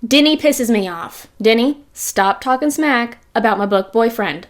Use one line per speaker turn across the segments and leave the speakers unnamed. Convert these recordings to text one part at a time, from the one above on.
Denny pisses me off. Denny, stop talking smack about my book boyfriend.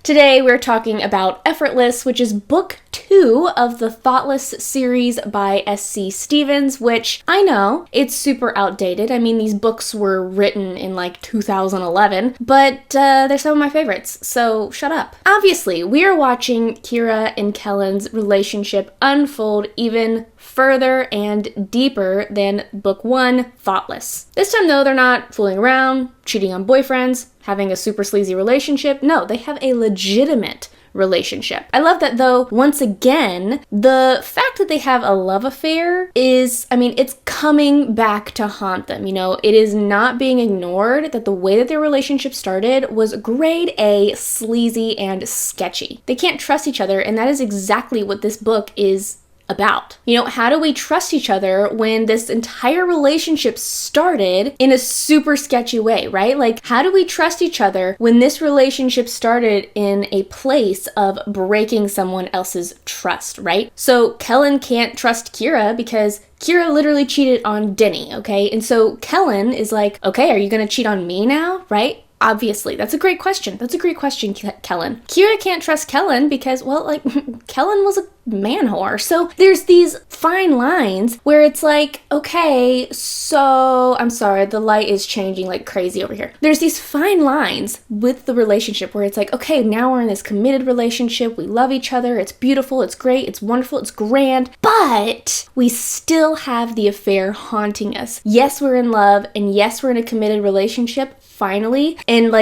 Today we're talking about Effortless, which is book 2 of the Thoughtless series by S.C. Stevens, which I know, it's super outdated. I mean, these books were written in like 2011, but they're some of my favorites, so shut up. Obviously, we are watching Kira and Kellen's relationship unfold even further and deeper than book 1, Thoughtless. This time though, they're not fooling around, cheating on boyfriends, having a super sleazy relationship. No, they have a legitimate relationship. I love that though, once again, the fact that they have a love affair is, it's coming back to haunt them. It is not being ignored that the way that their relationship started was grade A, sleazy, and sketchy. They can't trust each other, and that is exactly what this book is about. How do we trust each other when this entire relationship started in a super sketchy way, right? Like, how do we trust each other when this relationship started in a place of breaking someone else's trust, right? So Kellen can't trust Kira because Kira literally cheated on Denny, okay? And so Kellen is like, okay, are you gonna cheat on me now, right? Obviously, that's a great question. Kellen. Kira can't trust Kellen because, Kellen was a man whore. So there's these fine lines where it's like, okay, so I'm sorry, the light is changing like crazy over here. There's these fine lines with the relationship where it's like, okay, now we're in this committed relationship. We love each other. It's beautiful. It's great. It's wonderful. It's grand. But we still have the affair haunting us. Yes, we're in love. And yes, we're in a committed relationship. Finally, and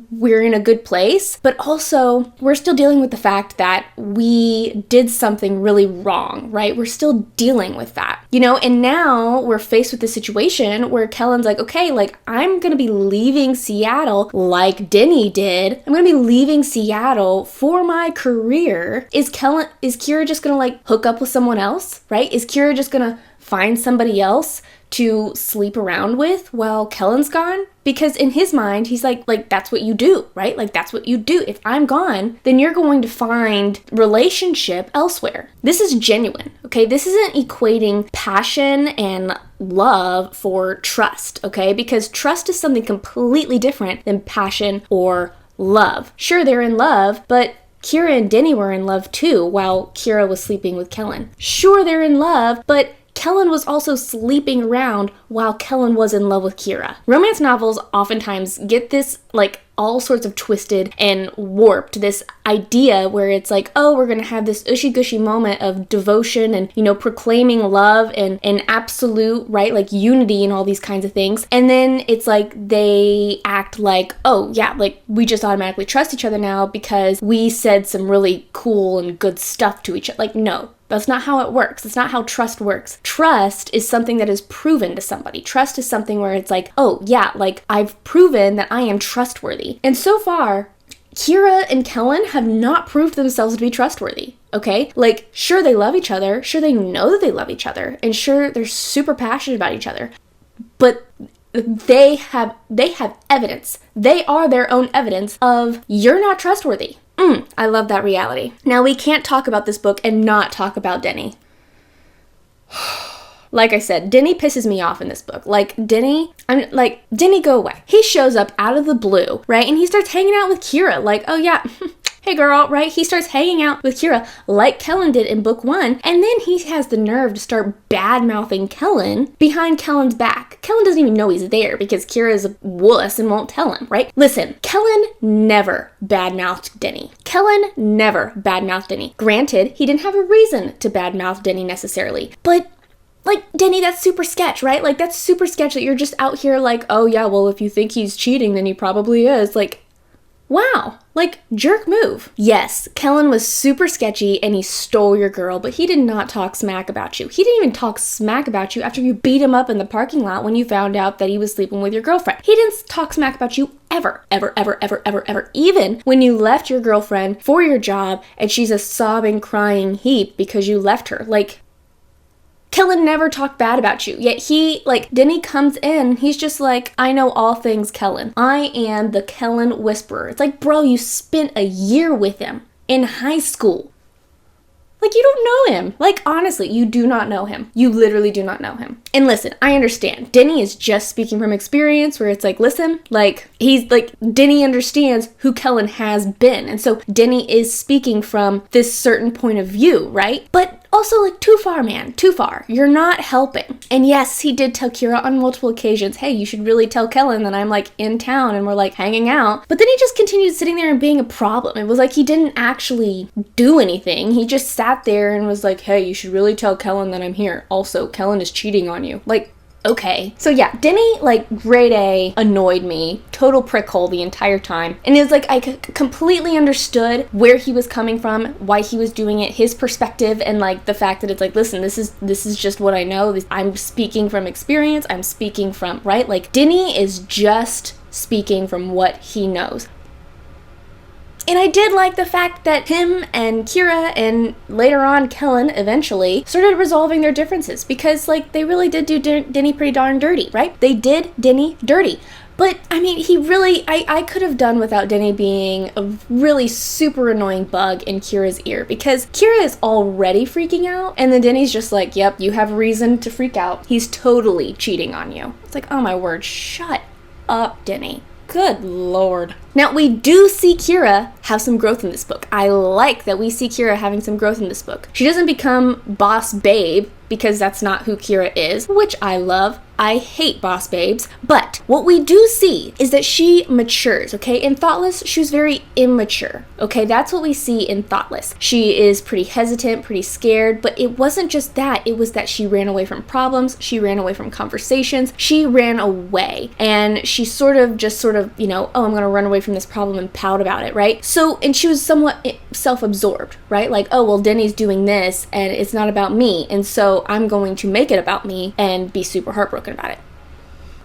we're in a good place, but also we're still dealing with the fact that we did something really wrong, right? We're still dealing with that, and now we're faced with the situation where Kellen's like, okay, I'm gonna be leaving Seattle like Denny did. I'm gonna be leaving Seattle for my career. Is Kira just gonna hook up with someone else, right? Is Kira just gonna find somebody else to sleep around with while Kellen's gone? Because in his mind, he's like that's what you do, right? That's what you do. If I'm gone, then you're going to find relationship elsewhere. This is genuine, okay? This isn't equating passion and love for trust, okay? Because trust is something completely different than passion or love. Sure, they're in love, but Kira and Denny were in love too while Kira was sleeping with Kellen. Sure, they're in love, but Kellen was also sleeping around while Kellen was in love with Kira. Romance novels oftentimes get this all sorts of twisted and warped, this idea where it's like, oh, we're gonna have this ushy-gushy moment of devotion and, proclaiming love and absolute, right, unity and all these kinds of things. And then it's they act like, oh yeah, we just automatically trust each other now because we said some really cool and good stuff to each other. No. That's not how it works. That's not how trust works. Trust is something that is proven to somebody. Trust is something where it's oh yeah, I've proven that I am trustworthy. And so far, Kira and Kellen have not proved themselves to be trustworthy, okay? Sure, they love each other. Sure, they know that they love each other. And sure, they're super passionate about each other. But they have evidence. They are their own evidence of you're not trustworthy. I love that reality. Now, we can't talk about this book and not talk about Denny. Like I said, Denny pisses me off in this book. Denny, Denny, go away. He shows up out of the blue, right? And he starts hanging out with Kira. Oh yeah, hey girl, right? He starts hanging out with Kira like Kellen did in book 1. And then he has the nerve to start bad-mouthing Kellen behind Kellen's back. Kellen doesn't even know he's there because Kira is a wuss and won't tell him, right? Listen, Kellen never bad-mouthed Denny. Kellen never bad-mouthed Denny. Granted, he didn't have a reason to bad-mouth Denny necessarily, but Denny, that's super sketch, right? That's super sketch that you're just out here oh yeah, well, if you think he's cheating, then he probably is. Wow. Jerk move. Yes, Kellen was super sketchy and he stole your girl, but he did not talk smack about you. He didn't even talk smack about you after you beat him up in the parking lot when you found out that he was sleeping with your girlfriend. He didn't talk smack about you ever, ever, ever, ever, ever, ever. Even when you left your girlfriend for your job and she's a sobbing, crying heap because you left her. Kellen never talked bad about you, yet Denny comes in, he's just I know all things Kellen. I am the Kellen whisperer. It's bro, you spent a year with him in high school. Like, you don't know him. Like, honestly, you do not know him. You literally do not know him. And listen, I understand. Denny is just speaking from experience where it's like, listen, like, he's like, Denny understands who Kellen has been. And so Denny is speaking from this certain point of view, right? But also, like, too far, man. Too far. You're not helping. And yes, he did tell Kira on multiple occasions, hey, you should really tell Kellen that I'm, like, in town and we're, like, hanging out. But then he just continued sitting there and being a problem. It was like he didn't actually do anything. He just sat there and was like, hey, you should really tell Kellen that I'm here. Also, Kellen is cheating on you. Like, okay. So yeah, Denny, like, grade A, annoyed me. Total prickhole the entire time. And it was like, I completely understood where he was coming from, why he was doing it, his perspective, and like the fact that it's like, listen, this is just what I know. I'm speaking from experience. I'm speaking from, right? Like, Denny is just speaking from what he knows. And I did like the fact that him and Kira and later on Kellen eventually started resolving their differences because, like, they really did do Denny pretty darn dirty, right? They did Denny dirty. But, I mean, he really, I could have done without Denny being a really super annoying bug in Kira's ear because Kira is already freaking out and then Denny's just like, yep, you have a reason to freak out. He's totally cheating on you. It's like, oh my word, shut up, Denny. Good Lord. Now, we do see Kira have some growth in this book. I like that we see Kira having some growth in this book. She doesn't become boss babe because that's not who Kira is, which I love. I hate boss babes. But what we do see is that she matures, okay? In Thoughtless, she was very immature, okay? That's what we see in Thoughtless. She is pretty hesitant, pretty scared, but it wasn't just that. It was that she ran away from problems. She ran away from conversations. She ran away. And she sort of, you know, oh, I'm going to run away from this problem and pout about it, right? So, and she was somewhat self-absorbed, right? Like, oh, well, Denny's doing this and it's not about me. And so I'm going to make it about me and be super heartbroken about it.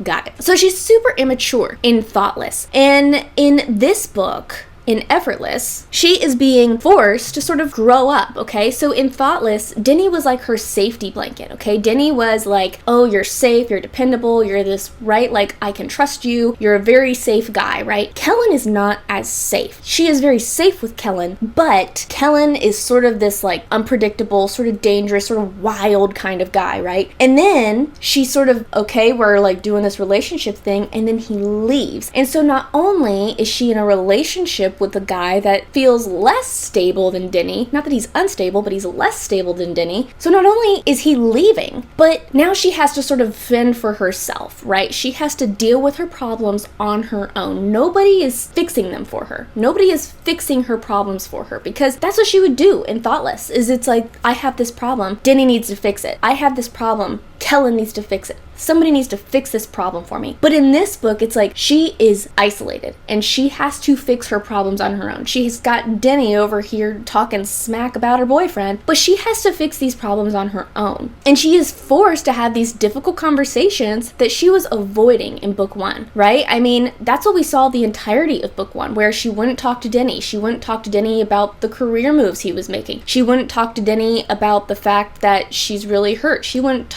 Got it. So she's super immature in Thoughtless. And in this book, in Effortless, she is being forced to sort of grow up, okay? So in Thoughtless, Denny was like her safety blanket, okay? Denny was like, oh, you're safe, you're dependable, you're this, right? Like, I can trust you, you're a very safe guy, right? Kellen is not as safe. She is very safe with Kellen, but Kellen is sort of this, like, unpredictable, sort of dangerous, sort of wild kind of guy, right? And then she sort of, okay, we're like doing this relationship thing, and then he leaves. And so not only is she in a relationship with a guy that feels less stable than Denny. Not that he's unstable, but he's less stable than Denny. So not only is he leaving, but now she has to sort of fend for herself, right? She has to deal with her problems on her own. Nobody is fixing them for her. Nobody is fixing her problems for her because that's what she would do in Thoughtless, is it's like, I have this problem, Denny needs to fix it. I have this problem, Kellen needs to fix it. Somebody needs to fix this problem for me. But in this book, it's like she is isolated and she has to fix her problems on her own. She's got Denny over here talking smack about her boyfriend, but she has to fix these problems on her own. And she is forced to have these difficult conversations that she was avoiding in book one, right? I mean, that's what we saw the entirety of book one, where she wouldn't talk to Denny. She wouldn't talk to Denny about the career moves he was making. She wouldn't talk to Denny about the fact that she's really hurt. She wouldn't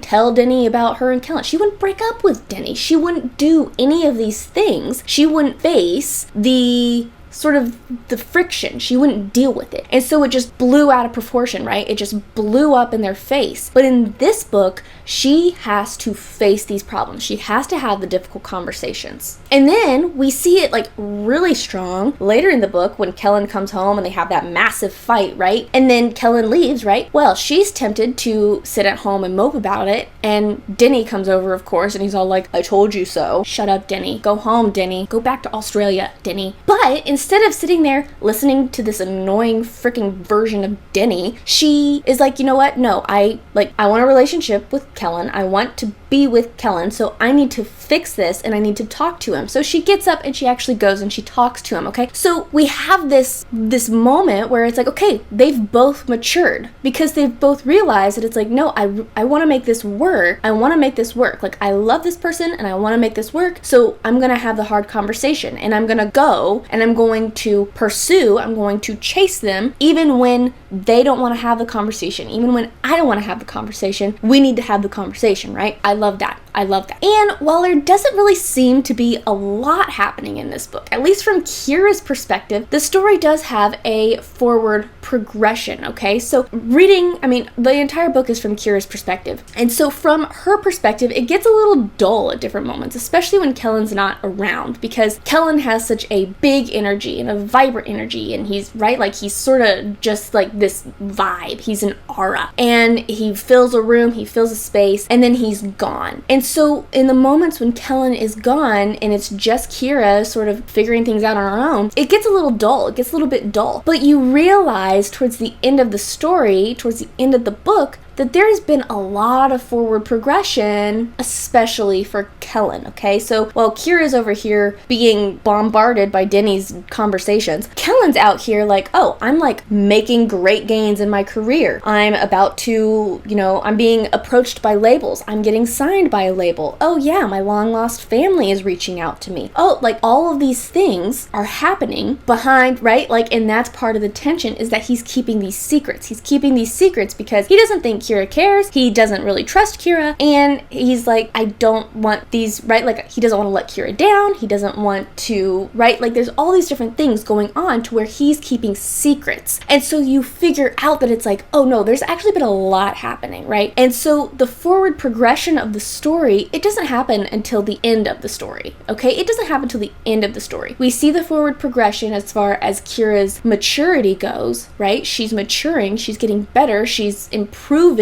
tell Denny about her and Kellen. She wouldn't break up with Denny. She wouldn't do any of these things. She wouldn't face the sort of the friction. She wouldn't deal with it. And so it just blew out of proportion, right? It just blew up in their face. But in this book, she has to face these problems. She has to have the difficult conversations. And then we see it like really strong later in the book when Kellen comes home and they have that massive fight, right? And then Kellen leaves, right? Well, she's tempted to sit at home and mope about it. And Denny comes over, of course, and he's all like, I told you so. Shut up, Denny. Go home, Denny. Go back to Australia, Denny. But instead of sitting there listening to this annoying freaking version of Denny, she is like, you know what? No, I want a relationship with Kellen. I want to be with Kellen, so I need to fix this and I need to talk to him. So she gets up and she actually goes and she talks to him, okay? So we have this moment where it's like, okay, they've both matured because they've both realized that it's like, no, I want to make this work. I want to make this work. Like, I love this person and I want to make this work. So I'm going to have the hard conversation and I'm going to go and I'm going to pursue, I'm going to chase them even when they don't want to have the conversation, even when I don't want to have the conversation. We need to have the conversation, right? I love that. I love that. And while there doesn't really seem to be a lot happening in this book, at least from Kira's perspective, the story does have a forward progression, okay? So reading, the entire book is from Kira's perspective. And so from her perspective, it gets a little dull at different moments, especially when Kellen's not around, because Kellen has such a big energy and a vibrant energy, and he's, right, like he's sort of just like this vibe. He's an aura, and he fills a room, he fills a space, and then he's gone. And so in the moments when Kellen is gone and it's just Kira sort of figuring things out on her own, it gets a little dull. It gets a little bit dull. But you realize towards the end of the story, towards the end of the book, that there's been a lot of forward progression, especially for Kellen, okay? So while Kira's over here being bombarded by Denny's conversations, Kellen's out here like, oh, I'm like making great gains in my career. I'm about to, I'm being approached by labels. I'm getting signed by a label. Oh yeah, my long lost family is reaching out to me. Oh, like all of these things are happening behind, right? Like, and that's part of the tension, is that he's keeping these secrets. He's keeping these secrets because he doesn't think Kira cares. He doesn't really trust Kira, and he's like, I don't want these, right? Like, he doesn't want to let Kira down. He doesn't want to, right? Like, there's all these different things going on to where he's keeping secrets. And so you figure out that it's like, oh no, there's actually been a lot happening, right? And so the forward progression of the story, it doesn't happen until the end of the story, okay? It doesn't happen until the end of the story. We see the forward progression as far as Kira's maturity goes, right? She's maturing, she's getting better, she's improving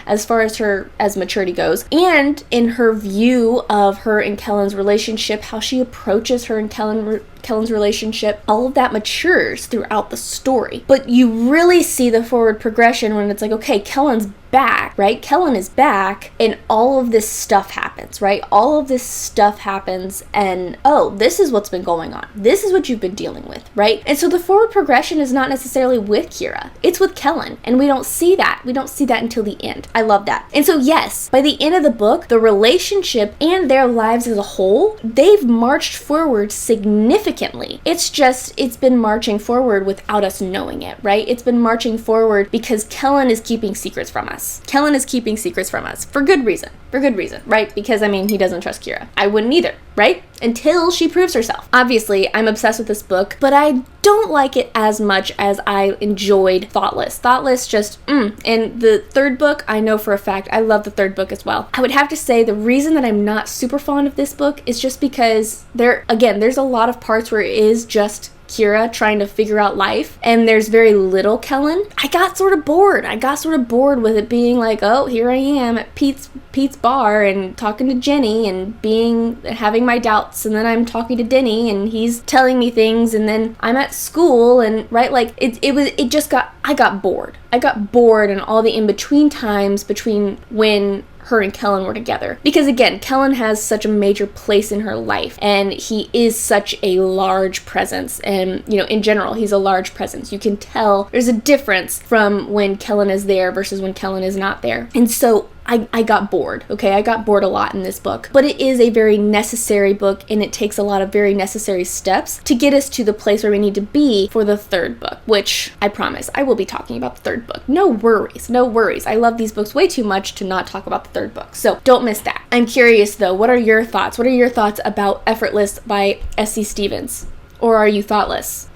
as far as maturity goes, and in her view of her and Kellen's relationship, how she approaches her and Kellen's relationship, all of that matures throughout the story. But you really see the forward progression when it's like, okay, Kellen's back, right? Kellen is back, and all of this stuff happens, right? All of this stuff happens, and oh, this is what's been going on. This is what you've been dealing with, right? And so the forward progression is not necessarily with Kira. It's with Kellen, and we don't see that. We don't see that until the end. I love that. And so yes, by the end of the book, the relationship and their lives as a whole, they've marched forward significantly. It's been marching forward without us knowing it, right? It's been marching forward because Kellen is keeping secrets from us. Kellen is keeping secrets from us for good reason, right? Because, he doesn't trust Kira. I wouldn't either, right? Until she proves herself. Obviously, I'm obsessed with this book, but I don't like it as much as I enjoyed Thoughtless. Thoughtless just, And the third book, I know for a fact, I love the third book as well. I would have to say the reason that I'm not super fond of this book is just because there's a lot of parts where it is just Kira trying to figure out life, and there's very little Kellen. I got sort of bored with it being like, oh, here I am at Pete's bar and talking to Jenny and having my doubts, and then I'm talking to Denny and he's telling me things, and then I'm at school, and right, like I got bored. I got bored in all the in-between times between when her and Kellen were together. Because again, Kellen has such a major place in her life, and he is such a large presence, and in general, he's a large presence. You can tell there's a difference from when Kellen is there versus when Kellen is not there. And so I got bored, okay? I got bored a lot in this book. But it is a very necessary book, and it takes a lot of very necessary steps to get us to the place where we need to be for the third book, which I promise I will be talking about the third book. No worries. I love these books way too much to not talk about the third book, so don't miss that. I'm curious though, what are your thoughts? What are your thoughts about Effortless by S.C. Stevens? Or are you thoughtless?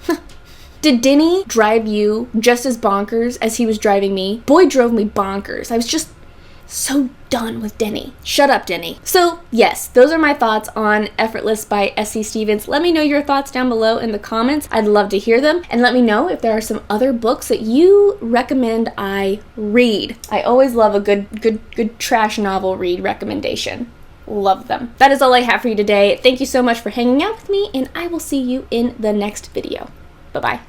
Did Denny drive you just as bonkers as he was driving me? Boy drove me bonkers. I was just so done with Denny. Shut up, Denny. So yes, those are my thoughts on Effortless by S.C. Stevens. Let me know your thoughts down below in the comments. I'd love to hear them. And let me know if there are some other books that you recommend I read. I always love a good trash novel read recommendation. Love them. That is all I have for you today. Thank you so much for hanging out with me, and I will see you in the next video. Bye-bye.